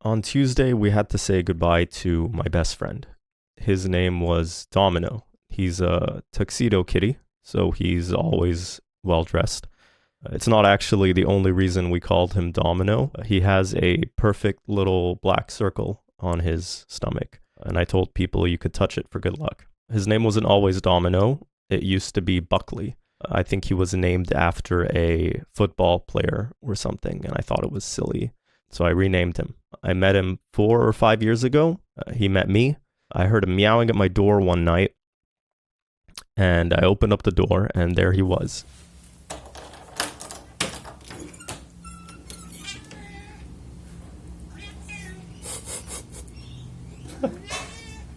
On Tuesday, we had to say goodbye to my best friend. His name was Domino. He's a tuxedo kitty, so he's always well dressed. It's not actually the only reason we called him Domino. He has a perfect little black circle on his stomach, and I told people you could touch it for good luck. His name wasn't always Domino. It used to be Buckley. I think he was named after a football player or something, and I thought it was silly. So I renamed him. I met him 4 or 5 years ago. He met me. I heard him meowing at my door one night, and I opened up the door, and there he was.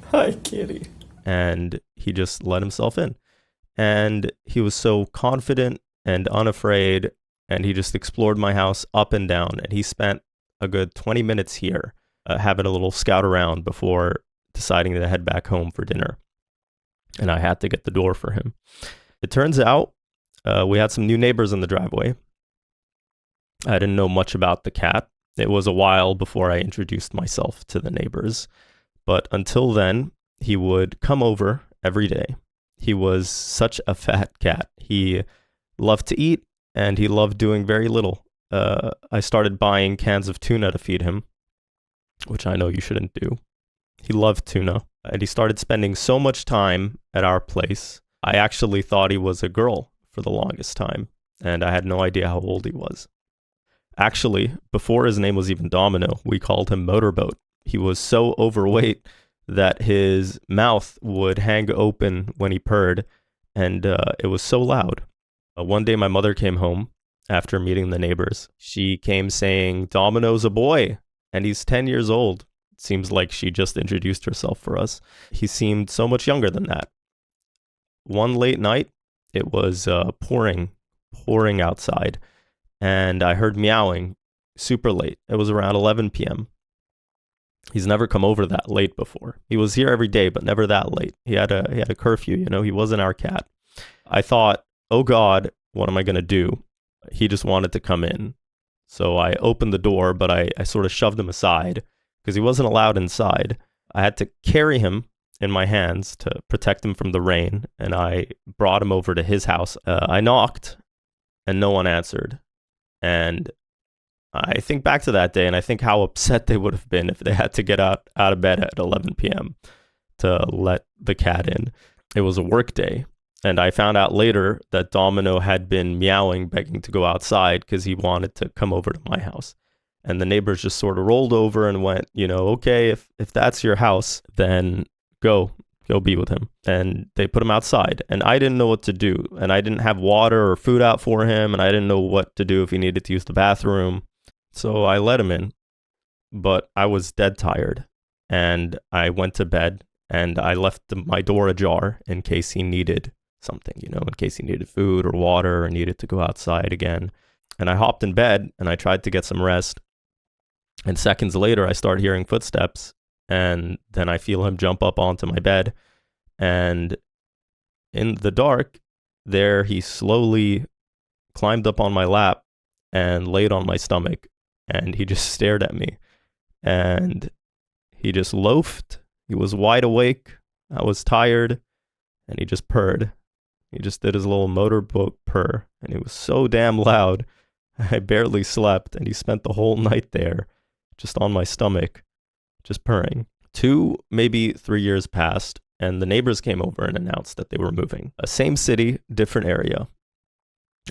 Hi, kitty. And he just let himself in. And he was so confident and unafraid, and he just explored my house up and down. And he spent a good 20 minutes here, having a little scout around before deciding to head back home for dinner. And I had to get the door for him. It turns out we had some new neighbors in the driveway. I didn't know much about the cat. It was a while before I introduced myself to the neighbors. But until then, he would come over every day. He was such a fat cat. He loved to eat, and he loved doing very little. I started buying cans of tuna to feed him, which I know you shouldn't do. He loved tuna, and he started spending so much time at our place. I actually thought he was a girl for the longest time, and I had no idea how old he was. Actually, before his name was even Domino, we called him Motorboat. He was so overweight that his mouth would hang open when he purred, and it was so loud. One day my mother came home after meeting the neighbors. She came saying, "Domino's a boy, and he's 10 years old." It seems like she just introduced herself for us. He seemed so much younger than that. One late night, it was pouring outside, and I heard meowing super late. It was around 11 p.m. He's never come over that late before. He was here every day, but never that late. He had a curfew, he wasn't our cat. I thought, oh God, what am I going to do? He just wanted to come in. So I opened the door, but I sort of shoved him aside because he wasn't allowed inside. I had to carry him in my hands to protect him from the rain, and I brought him over to his house. I knocked, and no one answered. And I think back to that day, and I think how upset they would have been if they had to get out of bed at 11 p.m. to let the cat in. It was a work day, and I found out later that Domino had been meowing, begging to go outside because he wanted to come over to my house. And the neighbors just sort of rolled over and went, okay, if that's your house, then go be with him. And they put him outside, and I didn't know what to do, and I didn't have water or food out for him, and I didn't know what to do if he needed to use the bathroom. So I let him in, but I was dead tired, and I went to bed, and I left my door ajar in case he needed something, in case he needed food or water or needed to go outside again. And I hopped in bed, and I tried to get some rest, and seconds later, I start hearing footsteps, and then I feel him jump up onto my bed, and in the dark, there he slowly climbed up on my lap and laid on my stomach. And he just stared at me, and he just loafed. He was wide awake. I was tired, and he just purred. He just did his little motorboat purr, and it was so damn loud. I barely slept, and he spent the whole night there, just on my stomach, just purring. 2, maybe 3 years passed, and the neighbors came over and announced that they were moving. Same city, different area.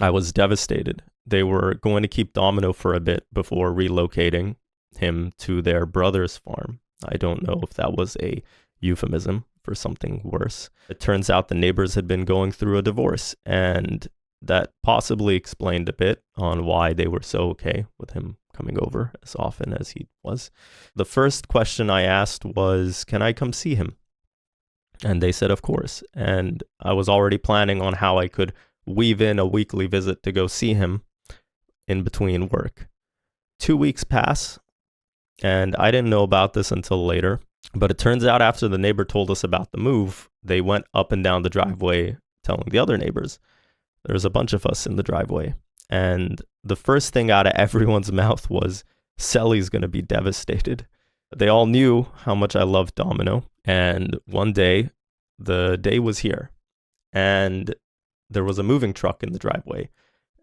I was devastated. They were going to keep Domino for a bit before relocating him to their brother's farm. I don't know if that was a euphemism for something worse. It turns out the neighbors had been going through a divorce, and that possibly explained a bit on why they were so okay with him coming over as often as he was. The first question I asked was, can I come see him? And they said, of course. And I was already planning on how I could weave in a weekly visit to go see him in between work. 2 weeks pass, and I didn't know about this until later, but it turns out after the neighbor told us about the move, they went up and down the driveway telling the other neighbors. There's a bunch of us in the driveway, and the first thing out of everyone's mouth was, Celly's going to be devastated. They all knew how much I loved Domino. And one day, the day was here. And there was a moving truck in the driveway.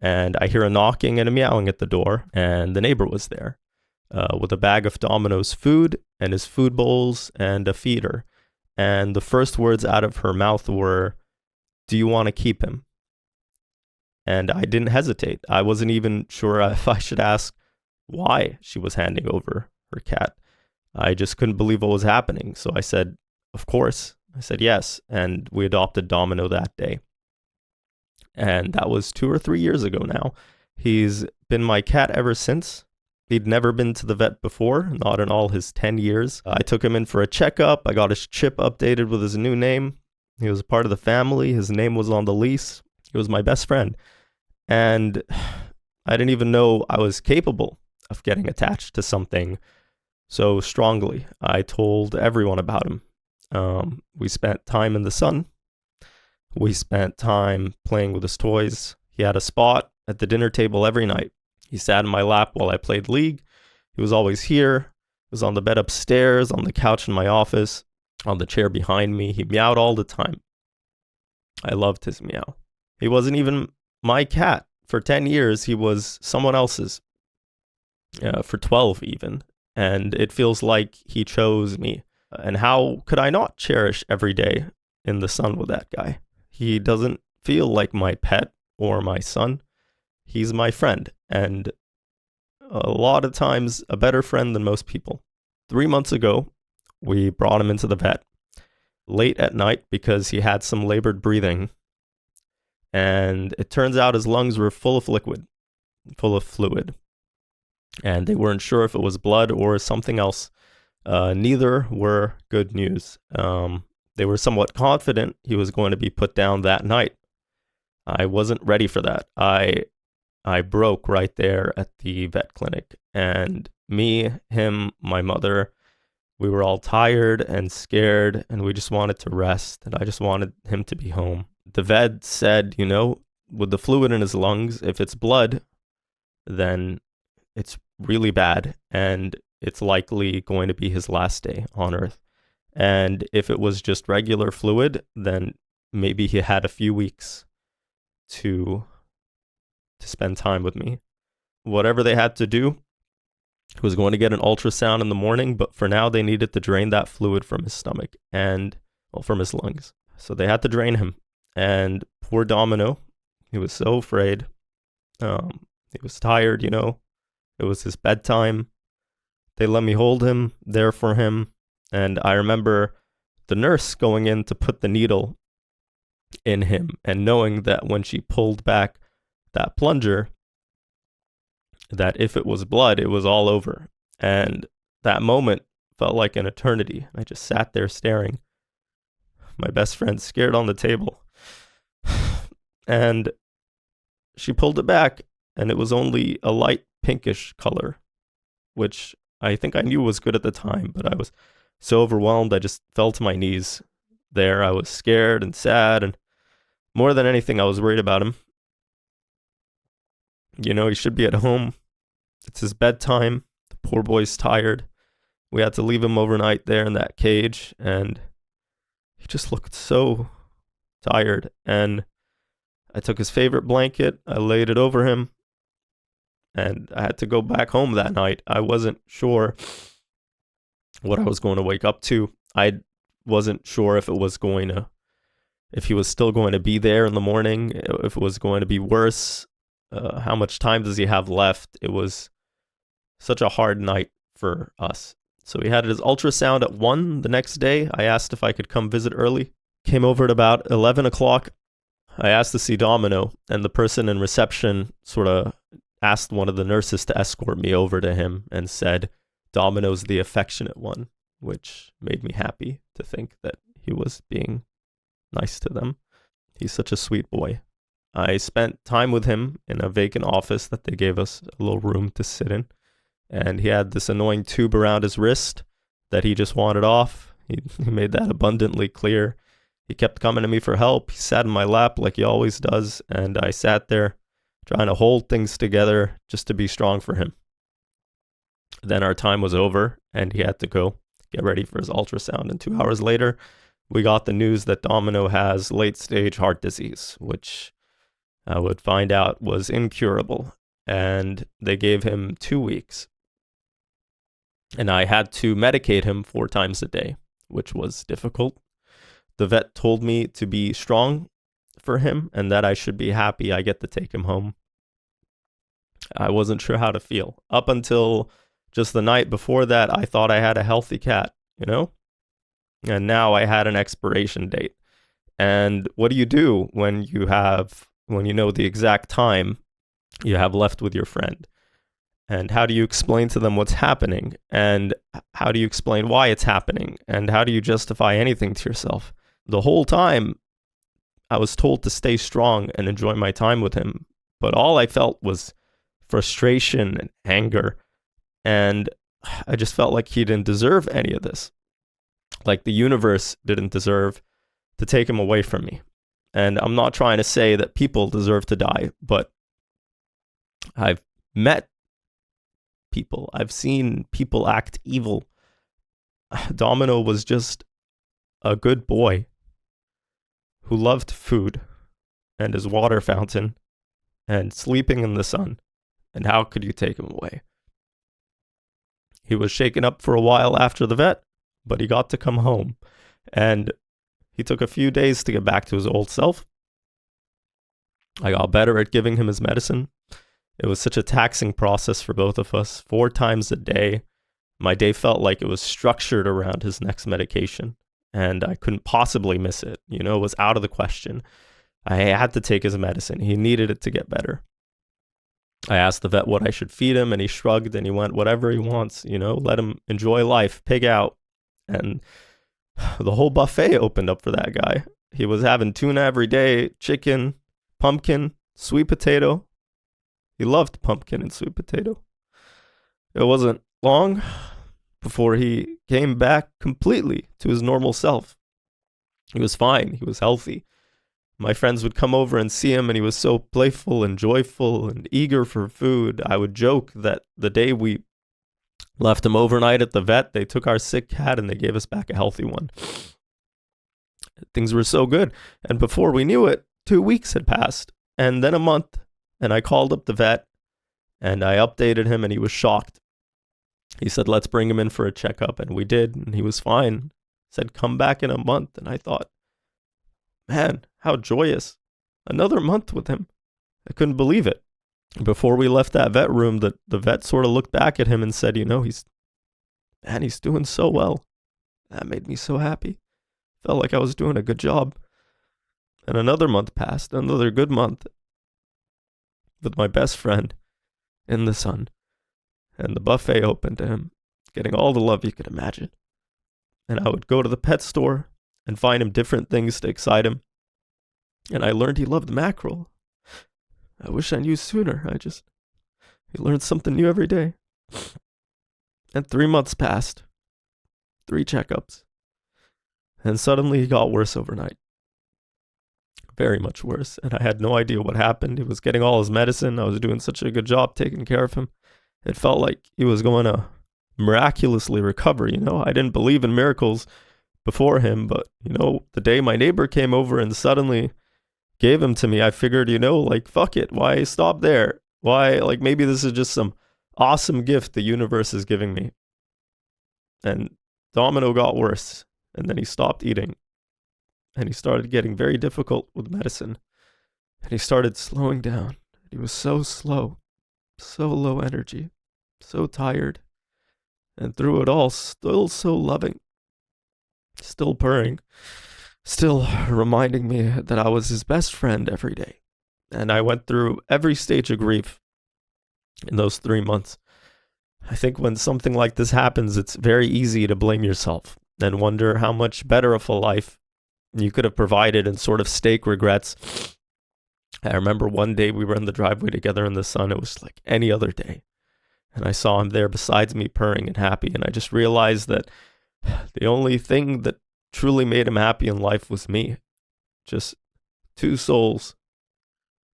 And I hear a knocking and a meowing at the door. And the neighbor was there with a bag of Domino's food and his food bowls and a feeder. And the first words out of her mouth were, "Do you want to keep him?" And I didn't hesitate. I wasn't even sure if I should ask why she was handing over her cat. I just couldn't believe what was happening. So I said, of course. I said yes. And we adopted Domino that day. And that was 2 or 3 years ago now. He's been my cat ever since. He'd never been to the vet before, not in all his 10 years. I took him in for a checkup. I got his chip updated with his new name. He was a part of the family. His name was on the lease. He was my best friend. And I didn't even know I was capable of getting attached to something so strongly. I told everyone about him. We spent time in the sun. We spent time playing with his toys. He had a spot at the dinner table every night. He sat in my lap while I played League. He was always here. He was on the bed upstairs, on the couch in my office, on the chair behind me. He meowed all the time. I loved his meow. He wasn't even my cat. For 10 years, he was someone else's. For 12 even. And it feels like he chose me. And how could I not cherish every day in the sun with that guy? He doesn't feel like my pet or my son. He's my friend, and a lot of times a better friend than most people. 3 months ago, we brought him into the vet late at night because he had some labored breathing. And it turns out his lungs were full of fluid. And they weren't sure if it was blood or something else. Neither were good news. They were somewhat confident he was going to be put down that night. I wasn't ready for that. I broke right there at the vet clinic. And me, him, my mother, we were all tired and scared, and we just wanted to rest. And I just wanted him to be home. The vet said, with the fluid in his lungs, if it's blood, then it's really bad. And it's likely going to be his last day on Earth. And if it was just regular fluid, then maybe he had a few weeks to spend time with me. Whatever they had to do, he was going to get an ultrasound in the morning, but for now they needed to drain that fluid from his stomach and, from his lungs. So they had to drain him. And poor Domino, he was so afraid. He was tired, It was his bedtime. They let me hold him there for him. And I remember the nurse going in to put the needle in him and knowing that when she pulled back that plunger, that if it was blood, it was all over. And that moment felt like an eternity. I just sat there staring. My best friend scared on the table. And she pulled it back, and it was only a light pinkish color, which I think I knew was good at the time, but I was so overwhelmed, I just fell to my knees there. I was scared and sad, and more than anything, I was worried about him. He should be at home. It's his bedtime. The poor boy's tired. We had to leave him overnight there in that cage, and he just looked so tired. And I took his favorite blanket, I laid it over him, and I had to go back home that night. I wasn't sure what I was going to wake up to. I wasn't sure if he was still going to be there in the morning, if it was going to be worse. How much time does he have left? It was such a hard night for us. So he had his ultrasound at 1 the next day. I asked if I could come visit early. Came over at about 11 o'clock. I asked to see Domino, and the person in reception sort of asked one of the nurses to escort me over to him and said, "Domino's the affectionate one," which made me happy to think that he was being nice to them. He's such a sweet boy. I spent time with him in a vacant office that they gave us a little room to sit in. And he had this annoying tube around his wrist that he just wanted off. He made that abundantly clear. He kept coming to me for help. He sat in my lap like he always does. And I sat there trying to hold things together just to be strong for him. Then our time was over and he had to go get ready for his ultrasound. And 2 hours later, we got the news that Domino has late stage heart disease, which I would find out was incurable. And they gave him 2 weeks. And I had to medicate him 4 times a day, which was difficult. The vet told me to be strong for him and that I should be happy I get to take him home. I wasn't sure how to feel. Up until just the night before that, I thought I had a healthy cat, you know? And now I had an expiration date. And what do when you know the exact time you have left with your friend? And how do you explain to them what's happening? And how do you explain why it's happening? And how do you justify anything to yourself? The whole time, I was told to stay strong and enjoy my time with him. But all I felt was frustration and anger. And I just felt like he didn't deserve any of this. Like the universe didn't deserve to take him away from me. And I'm not trying to say that people deserve to die, but I've met people. I've seen people act evil. Domino was just a good boy who loved food and his water fountain and sleeping in the sun. And how could you take him away? He was shaken up for a while after the vet, but he got to come home. And he took a few days to get back to his old self. I got better at giving him his medicine. It was such a taxing process for both of us. 4 times a day. My day felt like it was structured around his next medication. And I couldn't possibly miss it. It was out of the question. I had to take his medicine. He needed it to get better. I asked the vet what I should feed him, and he shrugged and he went, whatever he wants, let him enjoy life, pig out. And the whole buffet opened up for that guy. He was having tuna every day, chicken, pumpkin, sweet potato. He loved pumpkin and sweet potato. It wasn't long before he came back completely to his normal self. He was fine. He was healthy. My friends would come over and see him, and he was so playful and joyful and eager for food. I would joke that the day we left him overnight at the vet, they took our sick cat and they gave us back a healthy one. Things were so good. And before we knew it, 2 weeks had passed, and then a month. And I called up the vet, and I updated him, and he was shocked. He said, let's bring him in for a checkup. And we did, and he was fine. Said, come back in a month. And I thought, man, how joyous. Another month with him. I couldn't believe it. Before we left that vet room, the vet sort of looked back at him and said, he's doing so well. That made me so happy. Felt like I was doing a good job. And another month passed, another good month with my best friend in the sun. And the buffet opened to him, getting all the love you could imagine. And I would go to the pet store and find him different things to excite him. And I learned he loved mackerel. I wish I knew sooner. He learned something new every day. And 3 months passed. 3 checkups. And suddenly he got worse overnight. Very much worse. And I had no idea what happened. He was getting all his medicine. I was doing such a good job taking care of him. It felt like he was going to miraculously recover. I didn't believe in miracles before him, but the day my neighbor came over and suddenly gave him to me, I figured, fuck it, why stop there? Why, maybe this is just some awesome gift the universe is giving me. And Domino got worse, and then he stopped eating, and he started getting very difficult with medicine, and he started slowing down. He was so slow, so low energy, so tired, and through it all, still so loving. Still purring, still reminding me that I was his best friend every day. And I went through every stage of grief in those 3 months. I think when something like this happens, it's very easy to blame yourself and wonder how much better of a life you could have provided and sort of stake regrets. I remember one day we were in the driveway together in the sun. It was like any other day. And I saw him there beside me, purring and happy. And I just realized that the only thing that truly made him happy in life was me. Just 2 souls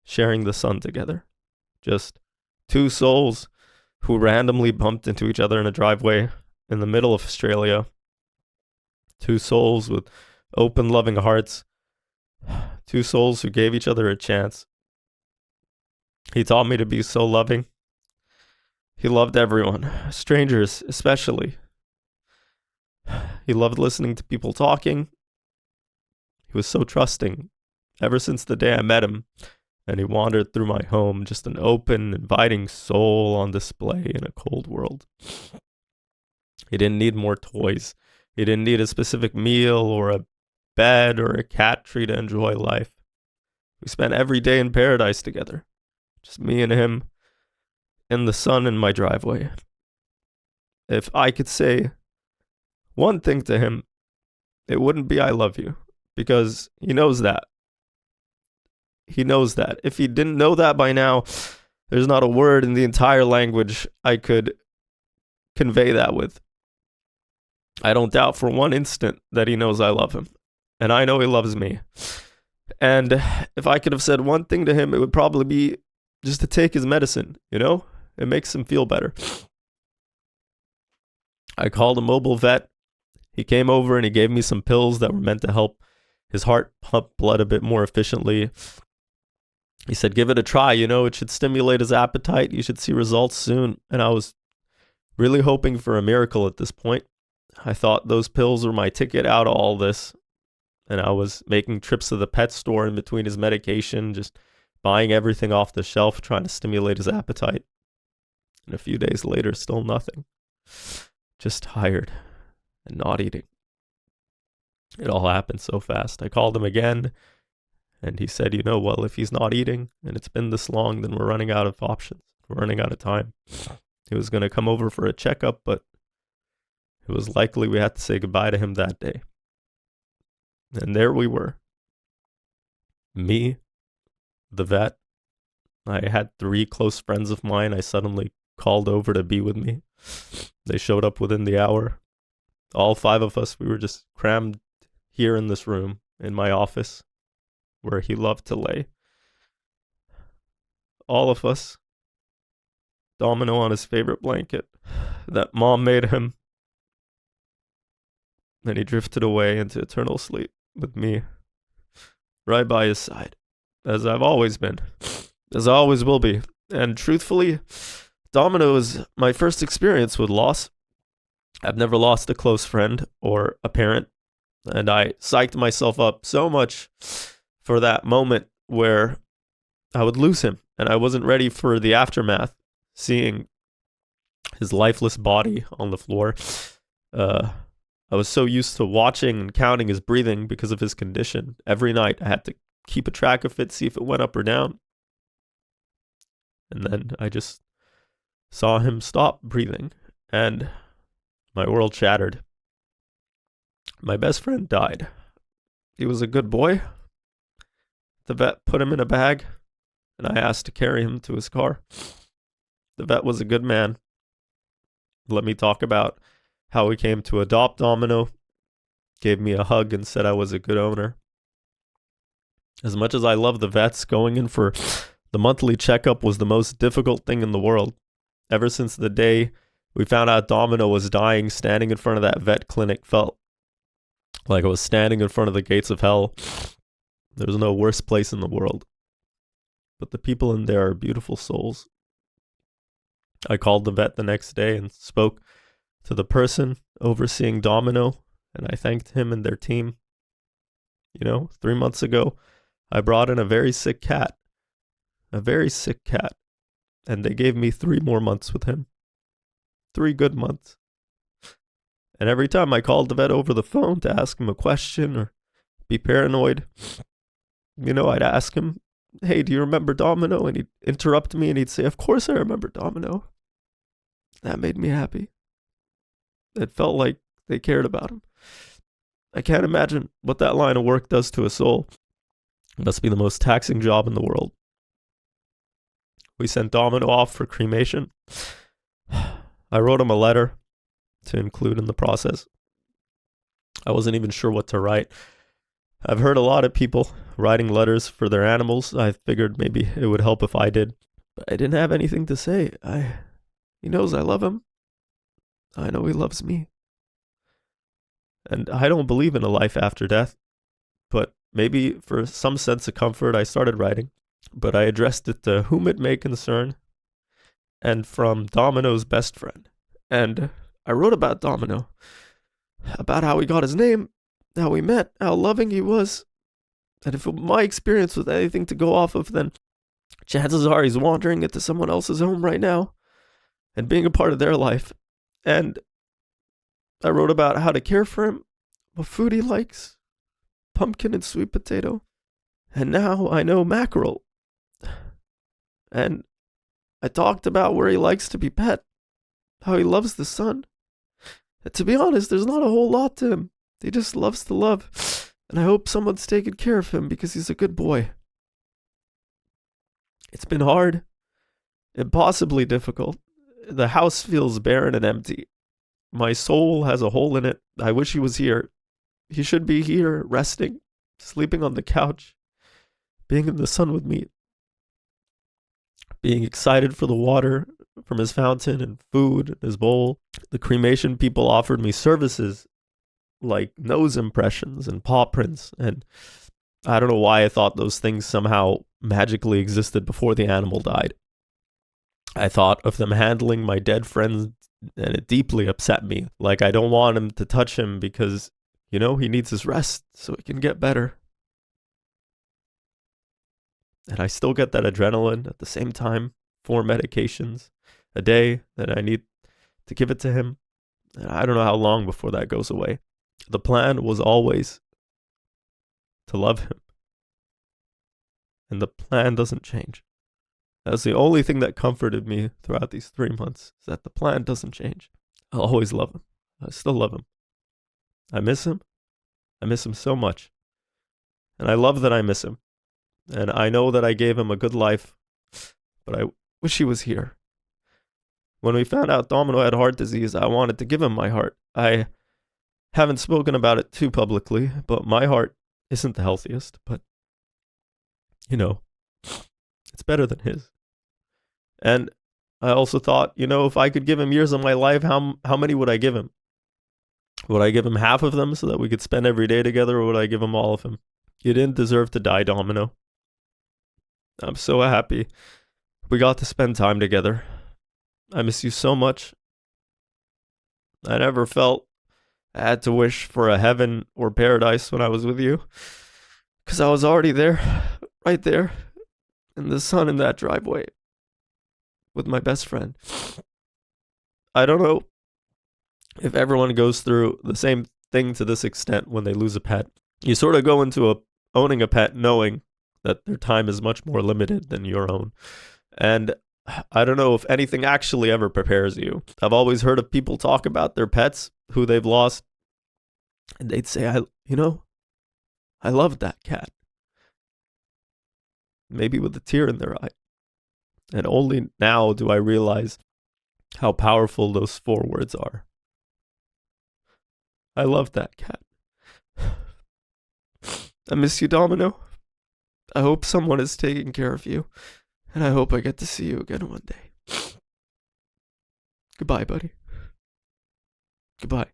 sharing the sun together. Just 2 souls who randomly bumped into each other in a driveway in the middle of Australia. Two souls with open, loving hearts. Two souls who gave each other a chance. He taught me to be so loving. He loved everyone, strangers especially. He loved listening to people talking. He was so trusting ever since the day I met him, and he wandered through my home, just an open, inviting soul on display in a cold world. He didn't need more toys. He didn't need a specific meal or a bed or a cat tree to enjoy life. We spent every day in paradise together, just me and him in the sun in my driveway. If I could say one thing to him, it wouldn't be I love you, because he knows that. He knows that. If he didn't know that by now, there's not a word in the entire language I could convey that with. I don't doubt for one instant that he knows I love him, and I know he loves me. And if I could have said one thing to him, it would probably be just to take his medicine, you know? It makes him feel better. I called a mobile vet. He came over and he gave me some pills that were meant to help his heart pump blood a bit more efficiently. He said, give it a try, you know, it should stimulate his appetite. You should see results soon. And I was really hoping for a miracle at this point. I thought those pills were my ticket out of all this. And I was making trips to the pet store in between his medication, just buying everything off the shelf, trying to stimulate his appetite. And a few days later, still nothing. Just tired and not eating. It all happened so fast. I called him again, and he said, you know, well, if he's not eating and it's been this long, then we're running out of options. We're running out of time. He was going to come over for a checkup, but it was likely we had to say goodbye to him that day. And there we were. Me, the vet. I had 3 close friends of mine I suddenly called over to be with me. They showed up within the hour. All 5 of us, we were just crammed here in this room, in my office, where he loved to lay. All of us. Domino on his favorite blanket that Mom made him. Then he drifted away into eternal sleep with me right by his side, as I've always been, as I always will be. And truthfully, Domino is my first experience with loss. I've never lost a close friend or a parent, and I psyched myself up so much for that moment where I would lose him, and I wasn't ready for the aftermath, seeing his lifeless body on the floor. I was so used to watching and counting his breathing because of his condition. Every night I had to keep a track of it, see if it went up or down. And then I just saw him stop breathing, and my world shattered. My best friend died. He was a good boy. The vet put him in a bag, and I asked to carry him to his car. The vet was a good man. Let me talk about how he came to adopt Domino, gave me a hug and said I was a good owner. As much as I love the vets, going in for the monthly checkup was the most difficult thing in the world. Ever since the day we found out Domino was dying, standing in front of that vet clinic felt like I was standing in front of the gates of hell. There's no worse place in the world. But the people in there are beautiful souls. I called the vet the next day and spoke to the person overseeing Domino, and I thanked him and their team. You know, 3 months ago, I brought in a very sick cat. A very sick cat. And they gave me 3 more months with him. 3 good months. And every time I called the vet over the phone to ask him a question or be paranoid, you know, I'd ask him, hey, do you remember Domino? And he'd interrupt me and he'd say, of course I remember Domino. That made me happy. It felt like they cared about him. I can't imagine what that line of work does to a soul. It must be the most taxing job in the world. We sent Domino off for cremation. I wrote him a letter to include in the process. I wasn't even sure what to write. I've heard a lot of people writing letters for their animals. I figured maybe it would help if I did. But I didn't have anything to say. I He knows I love him. I know he loves me. And I don't believe in a life after death, but maybe for some sense of comfort, I started writing. But I addressed it to whom it may concern, and from Domino's best friend. And I wrote about Domino, about how he got his name, how we met, how loving he was. And if my experience was anything to go off of, then chances are he's wandering into someone else's home right now and being a part of their life. And I wrote about how to care for him, what food he likes, pumpkin and sweet potato. And now I know mackerel. And I talked about where he likes to be pet, how he loves the sun. And to be honest, there's not a whole lot to him. He just loves to love. And I hope someone's taking care of him because he's a good boy. It's been hard, impossibly difficult. The house feels barren and empty. My soul has a hole in it. I wish he was here. He should be here, resting, sleeping on the couch, being in the sun with me, being excited for the water from his fountain and food in his bowl. The cremation people offered me services like nose impressions and paw prints, and I don't know why I thought those things somehow magically existed before the animal died. I thought of them handling my dead friends, and it deeply upset me. Like, I don't want him to touch him because, he needs his rest so he can get better. And I still get that adrenaline at the same time, 4 medications a day that I need to give it to him. And I don't know how long before that goes away. The plan was always to love him. And the plan doesn't change. That's the only thing that comforted me throughout these 3 months, is that the plan doesn't change. I'll always love him. I still love him. I miss him. I miss him so much. And I love that I miss him. And I know that I gave him a good life, but I wish he was here. When we found out Domino had heart disease, I wanted to give him my heart. I haven't spoken about it too publicly, but my heart isn't the healthiest, but, it's better than his. And I also thought, if I could give him years of my life, how many would I give him? Would I give him half of them so that we could spend every day together, or would I give him all of him? You didn't deserve to die, Domino. I'm so happy we got to spend time together. I miss you so much. I never felt I had to wish for a heaven or paradise when I was with you, because I was already there, right there, in the sun in that driveway, with my best friend. I don't know if everyone goes through the same thing to this extent when they lose a pet. You sort of go into owning a pet knowing that their time is much more limited than your own. And I don't know if anything actually ever prepares you. I've always heard of people talk about their pets who they've lost, and they'd say, I loved that cat. Maybe with a tear in their eye. And only now do I realize how powerful those 4 words are. I love that cat. I miss you, Domino. I hope someone is taking care of you, and I hope I get to see you again one day. Goodbye, buddy. Goodbye.